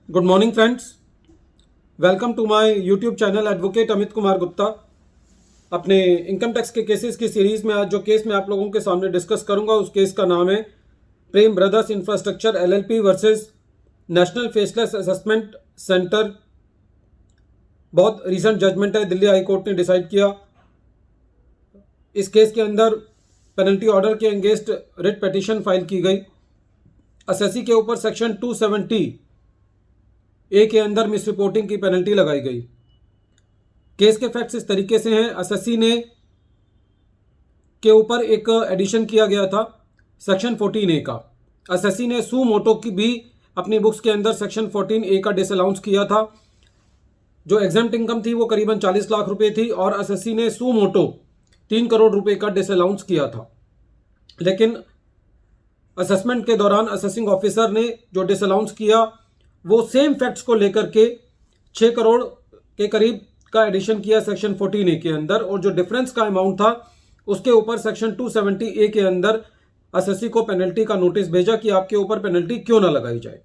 Good morning friends, welcome to my YouTube channel advocate Amit Kumar Gupta. अपने income tax के cases की series में आज जो केस मैं आप लोगों के सामने डिस्कस करूंगा उस केस का नाम है Prem brothers Infrastructure LLP versus national faceless assessment Centre. बहुत रीसेंट जजमेंट है, दिल्ली हाई कोर्ट ने डिसाइड किया। इस केस के अंदर पेनल्टी ऑर्डर के अगेंस्ट रिट पिटीशन फाइल की गई। एसएससी के ऊपर सेक्शन 270 ए के अंदर मिस रिपोर्टिंग की पेनल्टी लगाई गई। केस के फैक्ट्स इस तरीके से हैं। एसएससी ने के ऊपर एक एडिशन किया गया था सेक्शन 14 ए का। एसएससी ने सू मोटो की भी अपनी बुक्स के अंदर सेक्शन 14 ए का डिसअलाउंस किया था। जो एग्जेम्प्ट इनकम थी वो करीबन 40 लाख रुपए थी और एसएससी ने सू मोटो 3 करोड़ रुपए का डिसअलाउंस किया था। लेकिन असेसमेंट के दौरान असेसिंग ऑफिसर ने जो डिसअलाउंस किया वो सेम फैक्ट्स को लेकर के 6 करोड़ के करीब का एडिशन किया सेक्शन 14 ए के अंदर, और जो डिफरेंस का अमाउंट था उसके ऊपर सेक्शन 270 ए के अंदर एसएससी को पेनल्टी का नोटिस भेजा कि आपके ऊपर पेनल्टी क्यों ना लगाई जाए।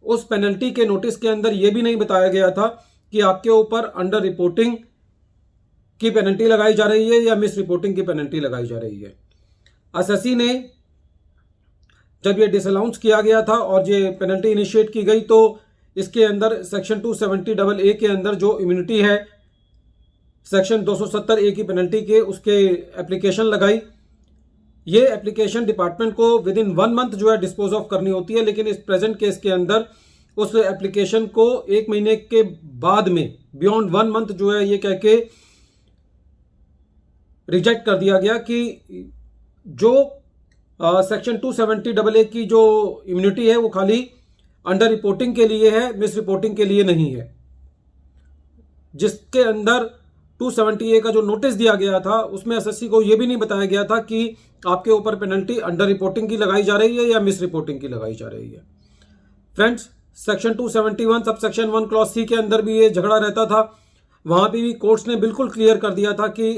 उस पेनल्टी के नोटिस के अंदर यह भी नहीं बताया गया था कि आपके ऊपर अंडर रिपोर्टिंग की पेनल्टी लगाई जा रही है या मिस रिपोर्टिंग की पेनल्टी लगाई जा रही है। एसएससी ने जब ये डिसअलाउंस किया गया था और ये पेनल्टी इनिशिएट की गई तो इसके अंदर सेक्शन 270 ए के अंदर जो इम्यूनिटी है सेक्शन 270 ए की पेनल्टी के उसके एप्लीकेशन लगाई। ये एप्लीकेशन डिपार्टमेंट को विद इन 1 मंथ जो है डिस्पोज ऑफ करनी होती है, लेकिन इस प्रेजेंट केस के अंदर उस एप्लीकेशन को 1 महीने के बाद में बियॉन्ड 1 मंथ जो है ये कह के रिजेक्ट कर दिया गया कि जो सेक्शन 270 ए की जो इम्यूनिटी है वो खाली अंडर रिपोर्टिंग के लिए है, मिस रिपोर्टिंग के लिए नहीं है। जिसके अंदर 270 ए का जो नोटिस दिया गया था उसमें एसएससी को यह भी नहीं बताया गया था कि आपके ऊपर पेनल्टी अंडर रिपोर्टिंग की लगाई जा रही है या मिस रिपोर्टिंग की लगाई जा रही है। Friends, section 271 sub section 1 clause C के अंदर भी ये झगड़ा रहता था। वहां भी कोर्ट्स ने बिल्कुल क्लियर कर दिया था कि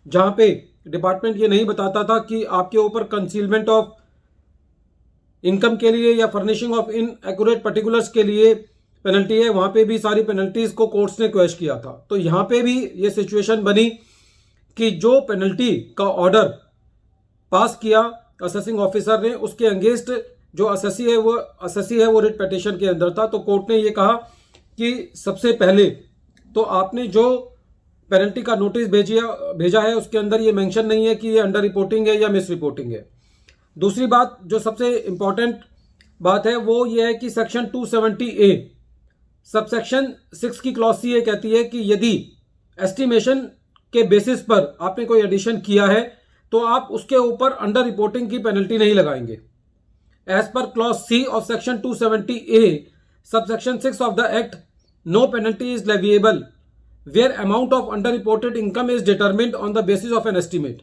जहां पे डिपार्टमेंट ये नहीं बताता था कि आपके ऊपर कंसीलमेंट ऑफ इनकम के लिए या फर्निशिंग ऑफ इनएक्यूरेट पर्टिकुलर्स के लिए पेनल्टी है, वहां पे भी सारी पेनल्टीज को कोर्ट्स ने क्वेश किया था। तो यहां पे भी ये सिचुएशन बनी कि जो पेनल्टी का ऑर्डर पास किया असेसिंग ऑफिसर ने उसके अगेंस्ट जो असेसी है वो रिट पिटीशन के अंदर था। तो कोर्ट ने ये कहा कि सबसे पहले तो आपने जो पेनल्टी का नोटिस भेजा है उसके अंदर ये मेंशन नहीं है कि ये अंडर रिपोर्टिंग है या मिस रिपोर्टिंग है। दूसरी बात जो सबसे इंपॉर्टेंट बात है वो ये है कि सेक्शन 270 ए सबसेक्शन 6 की क्लॉज सी ये कहती है कि यदि एस्टिमेशन के बेसिस पर आपने कोई एडिशन किया है तो आप उसके ऊपर अंडर रिपोर्टिंग की पेनल्टी नहीं लगाएंगे। As per clause C of section 270 A subsection 6 of the act, no penalty is leviable where amount of underreported income is determined on the basis of an estimate।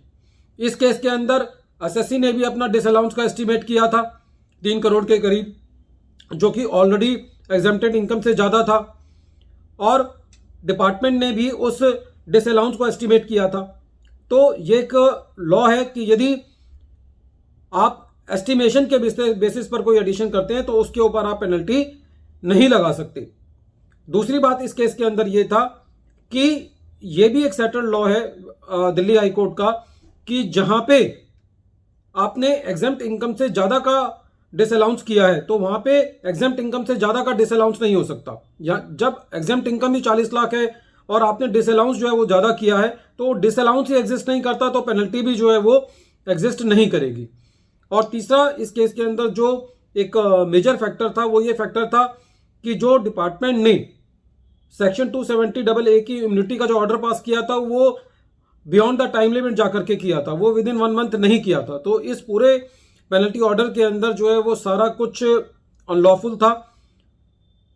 इस case के अंदर SSC ने भी अपना disallowance का estimate किया था 3 करोड़ के करीब, जो कि ऑलरेडी एग्जेम्प्टेड इनकम से ज्यादा था, और डिपार्टमेंट ने भी उस डिसअलाउंस को एस्टिमेट किया था। तो ये एक लॉ है कि यदि आप एस्टिमेशन के बेसिस पर कोई एडिशन करते हैं तो उसके ऊपर आप पेनल्टी नहीं लगा सकते। दूसरी बात इस केस के अंदर यह था कि यह भी एक सेटल्ड लॉ है दिल्ली हाई कोर्ट का कि जहां पे आपने एग्जेम्प्ट इनकम से ज्यादा का डिसअलाउंस किया है तो वहां पे एग्जेम्प्ट इनकम से ज्यादा का डिसअलाउंस नहीं हो सकता। जब एग्जेम्प्ट इनकम ही 40 लाख है और आपने डिसअलाउंस जो है वो ज्यादा किया है तो डिसअलाउंस ही एग्जिस्ट नहीं करता, तो पेनल्टी भी जो है वो एग्जिस्ट नहीं करेगी। और तीसरा इस केस के अंदर जो एक मेजर फैक्टर था वो ये फैक्टर था कि जो डिपार्टमेंट ने सेक्शन 270 ए की इम्यूनिटी का जो ऑर्डर पास किया था वो बियॉन्ड द टाइम लिमिट जाकर के किया था, वो विद इन 1 मंथ नहीं किया था। तो इस पूरे पेनल्टी ऑर्डर के अंदर जो है वो सारा कुछ अनलॉफुल था।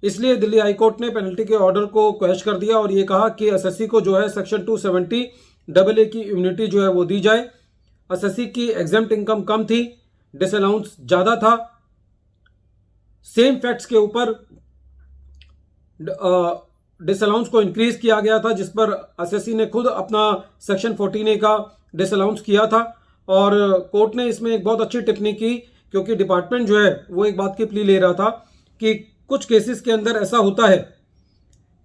इसलिए दिल्ली हाई कोर्ट ने पेनल्टी के ऑर्डर को क्वेश कर दिया और ये कहा कि एसएससी को जो है सेक्शन 270 ए की इम्यूनिटी जो है वो दी जाए। एसएससी की एग्जेम्प्ट इनकम कम थी, डिसअलाउंस ज्यादा था, सेम फैक्ट्स के ऊपर डिसअलाउंस को इंक्रीज किया गया था, जिस पर एसएससी ने खुद अपना सेक्शन 14 ए का डिसअलाउंस किया था। और कोर्ट ने इसमें एक बहुत अच्छी टिप्पणी की क्योंकि डिपार्टमेंट जो है वो एक बात की प्ली ले रहा था कि कुछ केसेस के अंदर ऐसा होता है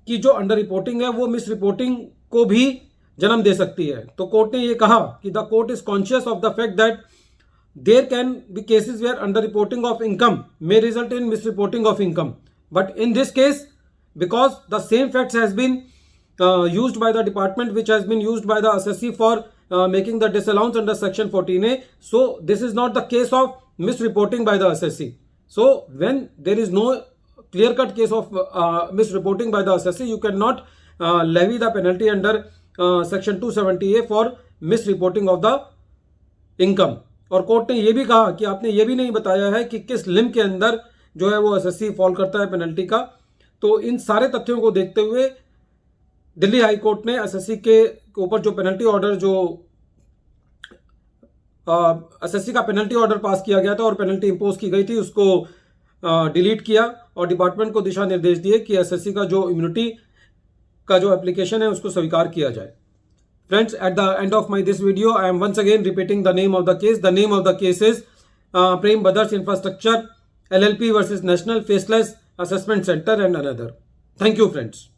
कि जो अंडर रिपोर्टिंग है वो मिस रिपोर्टिंग को भी जन्म दे सकती है। तो कोर्ट ने ये कहा कि the court is conscious of the fact that there can be cases where under reporting of income may result in misreporting of income, but in this case because the same facts has been used by the department which has been used by the assessee for making the disallowance under section 14A, so this is not the case of misreporting by the assessee. So when there is no clear cut case of misreporting by the assessee, you cannot levy the penalty under section 270A for misreporting of the income. और court ने यह भी कहा कि आपने ये भी नहीं बताया है कि किस लिमिट के अंदर जो है वो एसएससी फॉल करता है पेनल्टी का। तो इन सारे तथ्यों को देखते हुए दिल्ली हाई कोर्ट ने एसएससी के ऊपर जो पेनल्टी ऑर्डर जो एसएससी का पेनल्टी ऑर्डर पास किया गया था और पेनल्टी इंपोज की गई थी उसको डिलीट किया और डिपार्टमेंट को दिशा निर्देश दिए कि एसएससी का जो इम्यूनिटी का जो एप्लीकेशन है उसको स्वीकार किया जाए। Friends, at the end of my this video I am once again repeating the name of the case. The name of the case is Prem brothers infrastructure LLP versus national faceless assessment centre and another. Thank you friends.